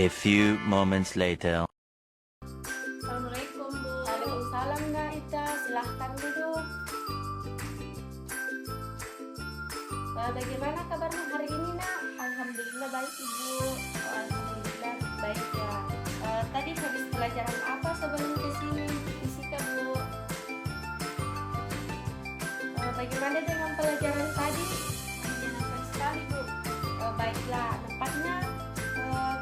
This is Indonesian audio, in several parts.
A few moments later. Assalamualaikum, Bu. Waalaikumsalam, Naita. Silahkan duduk. Bagaimana kabarmu hari ini, Nak? Alhamdulillah baik, Ibu. Alhamdulillah baik ya. Tadi habis pelajaran apa sebelum ke sini? Fisika, Bu. Bagaimana dengan pelajaran tadi? Menyenangkan sekali, Bu. Baiklah, nampaknya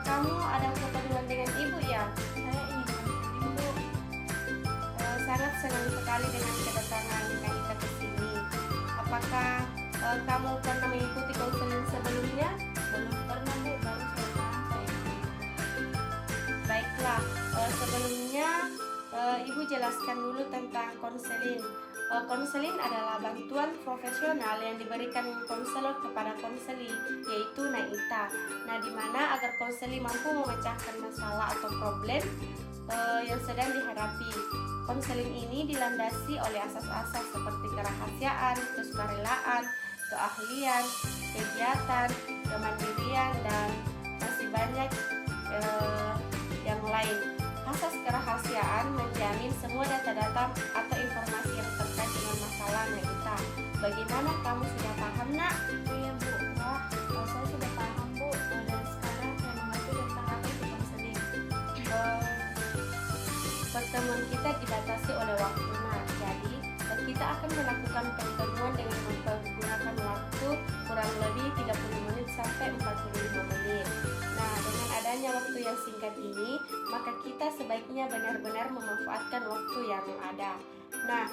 kamu ada keperluan dengan ibu ya? Saya ingin mengunjungi, Bu. Sangat senang sekali dengan kedatangan Naita ke sini. Apakah kamu pernah mengikuti konseling sebelumnya? Belum pernah, Bu. Baru sekarang saya ingin. Baiklah, sebelumnya ibu jelaskan dulu tentang konseling. Konseling adalah bantuan profesional yang diberikan konselor kepada konseli, yaitu Naita. Nah, di mana agar konseli mampu memecahkan masalah atau problem yang sedang dihadapi. Konseling ini dilandasi oleh asas-asas seperti kerahasiaan, kesukarelaan, keahlian, kegiatan, kemandirian, dan masih banyak yang lain. Asas kerahasiaan menjamin semua data-data atau informasi yang terkait dengan masalah Naita. Bagaimana, kamu sudah paham, Nak? Iya, Bu. Wah, saya sudah paham, Bu. Dan sekarang saya mengerti tentang apa itu konseling. Pertemuan kita dibatasi oleh waktu, Nak. Jadi kita akan melakukan pertemuan dengan menggunakan waktu kurang lebih 30 menit sampai 45 menit. Nah, dengan adanya waktu yang singkat ini, maka kita sebaiknya benar-benar memanfaatkan waktu yang ada. Nah,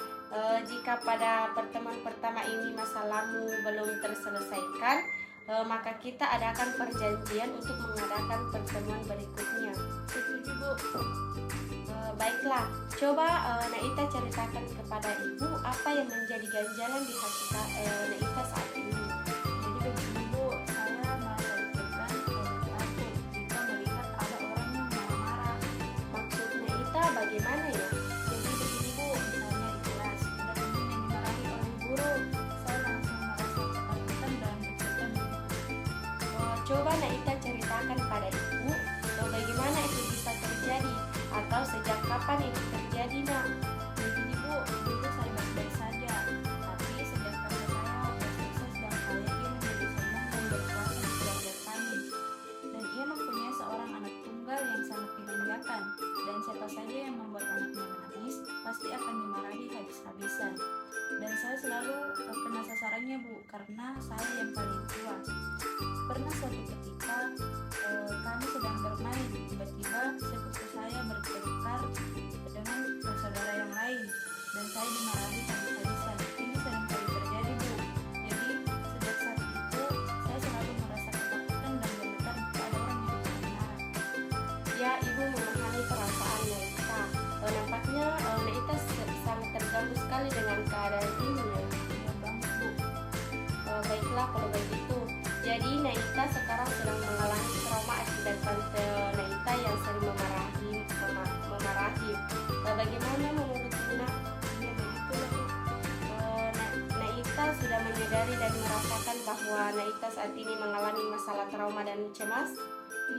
jika pada pertemuan pertama ini masalahmu belum terselesaikan, maka kita adakan perjanjian untuk mengadakan pertemuan berikutnya. Setuju, Bu. Baiklah, coba Naita ceritakan kepada ibu apa yang menjadi ganjalan di hati Naita saat ini. Jadi begini, Bu. Saya merasa deg-degan dan takut jika melihat ada orang yang marah-marah. Maksud Naita bagaimana ya? Jadi begini, Bu. Misalnya di kelas ada teman yang dimarahi oleh guru. Saya langsung merasa ketakutan dan deg-degan. Coba Naita ceritakan pada ibu bagaimana itu bisa terjadi atau sejak kapan itu terjadi, Nak? Begini, Bu. Dulu saya baik-baik saja. Tapi sejak kakak saya bersukses dan kaya, ia menjadi sombong dan berkuasa di keluarga kami. Dan ia mempunyai seorang anak tunggal yang sangat dibanggakan. Dan siapa saja yang membuat anaknya menangis, pasti akan dimarahi habis-habisan. Dan saya selalu kena sasarannya, Bu, karena saya yang paling tua. Pernah suatu ketika kami sedang bermain, tiba-tiba sepupu saya bertengkar dengan saudara yang lain, dan saya dimarahi habis-habisan. Ini sering kali terjadi, Bu. Jadi sejak saat itu saya selalu merasa ketakutan dan gemetar jika ada orang yang marah-marah. Ya, ibu memahami perasaan Naita. Nampaknya Naita sangat terganggu sekali dengan keadaan ini ya. Iya banget, Bu. Baiklah kalau begitu. Jadi Naita sekarang sedang mengalami trauma akibat tante Naita yang sering memarahi. Bagaimana menurutmu, Nak? Ya begitulah, Bu. Naita sudah menyadari dan merasakan bahwa Naita saat ini mengalami masalah trauma dan cemas.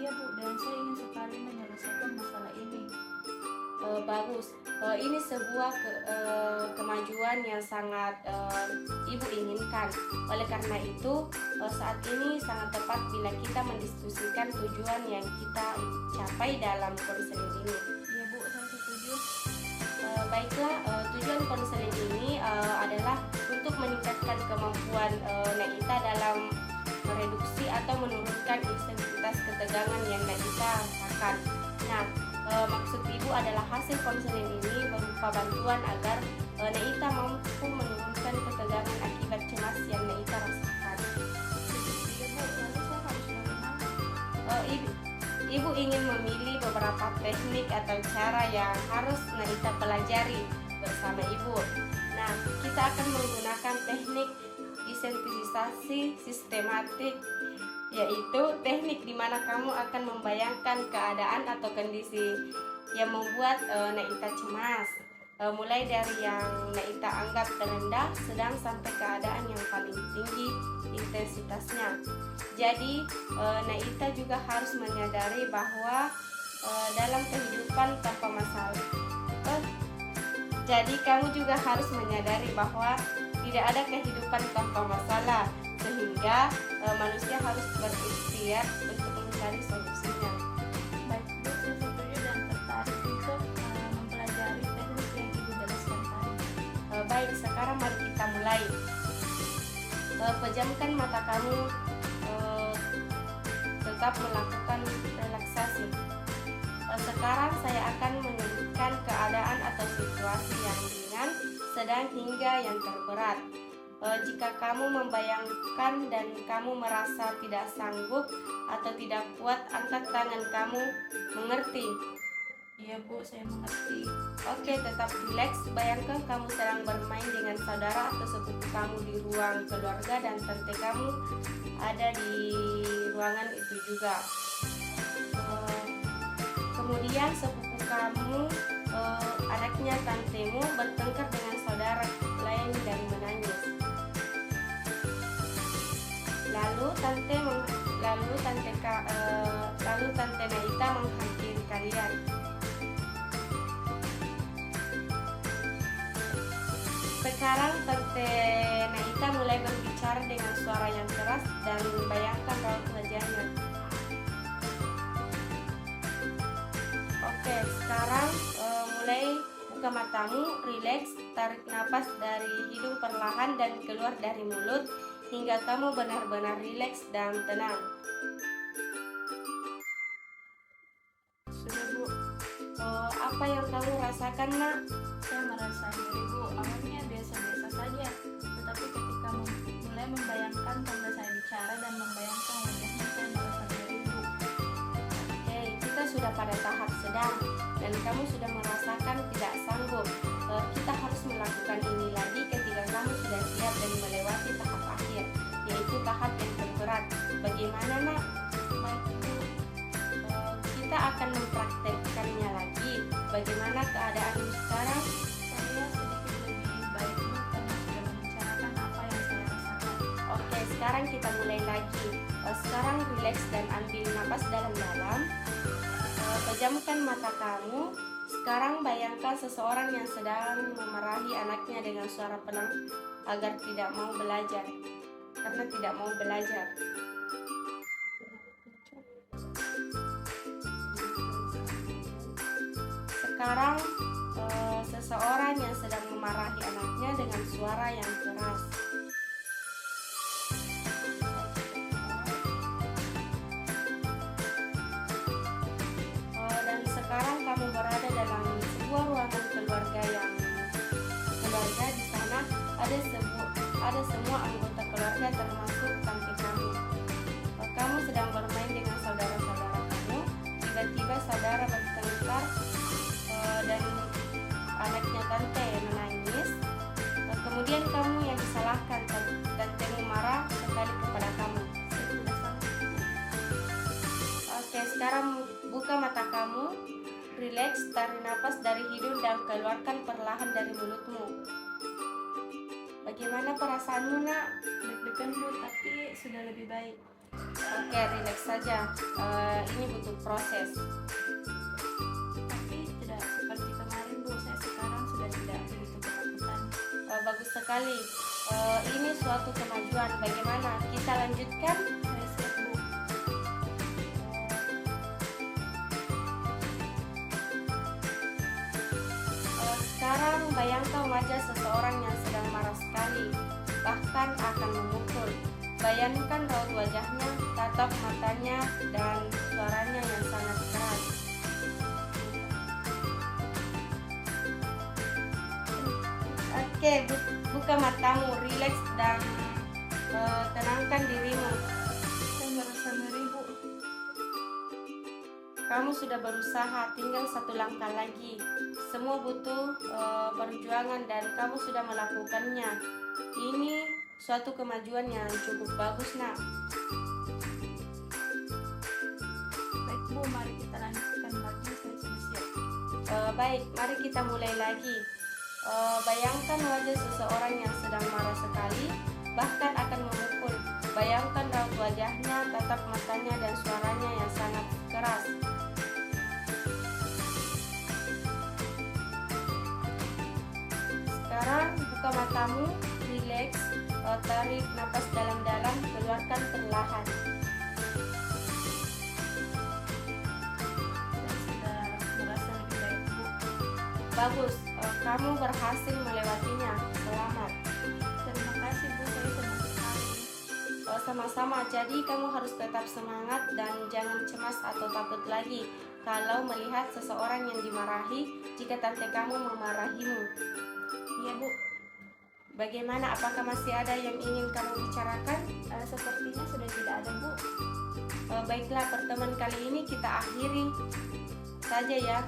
Iya, Bu, dan saya ingin sekali menyelesaikan masalah ini. Bagus. Ini sebuah kemajuan yang sangat ibu inginkan. Oleh karena itu, saat ini sangat tepat bila kita mendiskusikan tujuan yang kita capai dalam konseling ini. Iya, Bu, saya setuju. Baiklah, tujuan konseling ini adalah untuk meningkatkan kemampuan Naita dalam mereduksi atau menurunkan intensitas ketegangan yang Naita rasakan. Nah, maksud ibu adalah hasil konseling ini berupa bantuan agar Naita mampu menurunkan ketegangan akibat cemas yang Naita rasakan. Iya, Bu, lalu saya harus bagaimana? Ibu ingin memilih beberapa teknik atau cara yang harus Naita pelajari bersama ibu. Nah, kita akan menggunakan teknik identifikasi sistematik, yaitu teknik di mana kamu akan membayangkan keadaan atau kondisi yang membuat Naita cemas. mulai dari yang Naita anggap terendah, sedang sampai keadaan yang paling tinggi intensitasnya. Jadi Naita juga harus menyadari bahwa dalam kehidupan tanpa masalah. Jadi kamu juga harus menyadari bahwa tidak ada kehidupan tanpa masalah, sehingga manusia harus berikhtiar untuk mencari solusinya. Baik Bu, saya setuju dan tertarik untuk mempelajari teknik yang Ibu jelaskan tadi. Baik, sekarang mari kita mulai. Pejamkan mata kamu, tetap melakukan relaksasi. Sekarang saya akan menyebutkan keadaan atau situasi yang ringan, sedang hingga yang terberat. Jika kamu membayangkan dan kamu merasa tidak sanggup atau tidak kuat, angkat tangan kamu. Mengerti? Iya Bu, saya mengerti. Oke, tetap rileks. Bayangkan kamu sedang bermain dengan saudara atau sepupu kamu di ruang keluarga dan tante kamu ada di ruangan itu juga. Kemudian sepupu kamu, anaknya tantemu bertengkar dengan saudara lain dan menangis. Lalu tante Naita menghampiri kalian. Sekarang tante Naita mulai berbicara dengan suara yang keras dan bayangkan raut wajahnya. Oke, sekarang mulai buka matamu, rileks, tarik nafas dari hidung perlahan dan keluar dari mulut hingga kamu benar-benar rileks dan tenang. Sudah Bu, Apa yang kamu rasakan, Nak? saya merasa nyeri Bu. Awalnya biasa-biasa saja, tetapi ketika mulai membayangkan tanda saya bicara dan membayangkan wajahnya, saya merasa nyeri Bu. Oke, kita sudah pada tahap sedang dan kamu sudah merasakan tidak sanggup. Kita harus melakukan ini lagi ketika kamu sudah siap dan melewati tahap akhir, yaitu tahap yang terberat. Bagaimana, Nak? Baik Bu, Kita akan mempraktekkannya lagi. Bagaimana keadaanmu sekarang? saya sedikit lebih baik Bu karena sudah membicarakan apa yang saya rasakan. Oke, sekarang kita mulai lagi. Sekarang rileks dan ambil napas dalam-dalam. Pejamkan mata kamu. Sekarang bayangkan seseorang yang sedang memarahi anaknya dengan suara pelan agar tidak mau belajar. Karena tidak mau belajar. Sekarang seseorang yang sedang memarahi anaknya dengan suara yang keras. Dan sekarang kamu berada dalam sebuah ruangan keluarga di sana ada semua anggota keluarga termasuk tante kamu. Kamu sedang bermain dengan saudara-saudara kamu. Tiba-tiba saudara bertengkar dan anaknya tante menangis. Kemudian kamu yang disalahkan, tantemu marah sekali kepada kamu. Oke, sekarang buka mata kamu, rileks, tarik nafas dari hidung dan keluarkan perlahan dari mulutmu. Bagaimana perasaanmu, Nak? Deg-degan Bu, tapi sudah lebih baik. Oke, rileks saja. Ini butuh proses. Tapi tidak seperti kemarin Bu, saya sekarang sudah tidak begitu ketakutan. Bagus sekali. Ini suatu kemajuan. Bagaimana? Kita lanjutkan? Saya siap Bu. Sekarang bayangkan wajah seseorang yang sedang marah sekali, bahkan akan memukul. Bayangkan raut wajahnya, tatap matanya, dan suaranya yang sangat keras. Oke, buka matamu, rileks dan tenangkan dirimu. Saya merasa ngeri Bu. Kamu sudah berusaha, tinggal satu langkah lagi. Semua butuh perjuangan dan kamu sudah melakukannya. Ini suatu kemajuan yang cukup bagus, Nak. Baik Bu, mari kita lanjutkan lagi. Saya sudah siap. Baik, mari kita mulai lagi. Bayangkan wajah seseorang yang sedang marah sekali, bahkan akan memukul. Bayangkan raut wajahnya, tatap matanya, dan suaranya yang sangat keras. Sekarang buka matamu, rileks, tarik napas dalam-dalam, keluarkan perlahan. Saya sudah merasa lebih baik, Bu. Bagus, kamu berhasil melewatinya. Selamat. Terima kasih, Bu. Saya senang sekali. Sama-sama, jadi kamu harus tetap semangat dan jangan cemas atau takut lagi kalau melihat seseorang yang dimarahi jika tante kamu memarahimu. Iya, Bu. Bagaimana, apakah masih ada yang ingin kamu bicarakan? Sepertinya sudah tidak ada, Bu. Baiklah, pertemuan kali ini kita akhiri saja ya.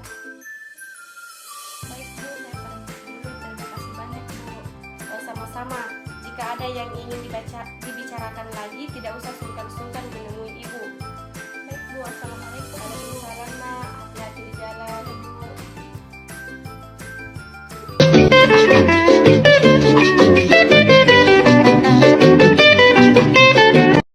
Baik, Bu. Saya permisi dulu. Terima kasih banyak, Bu. Sama-sama, jika ada yang ingin dibicarakan lagi, tidak usah sungkan-sungkan menemui ibu.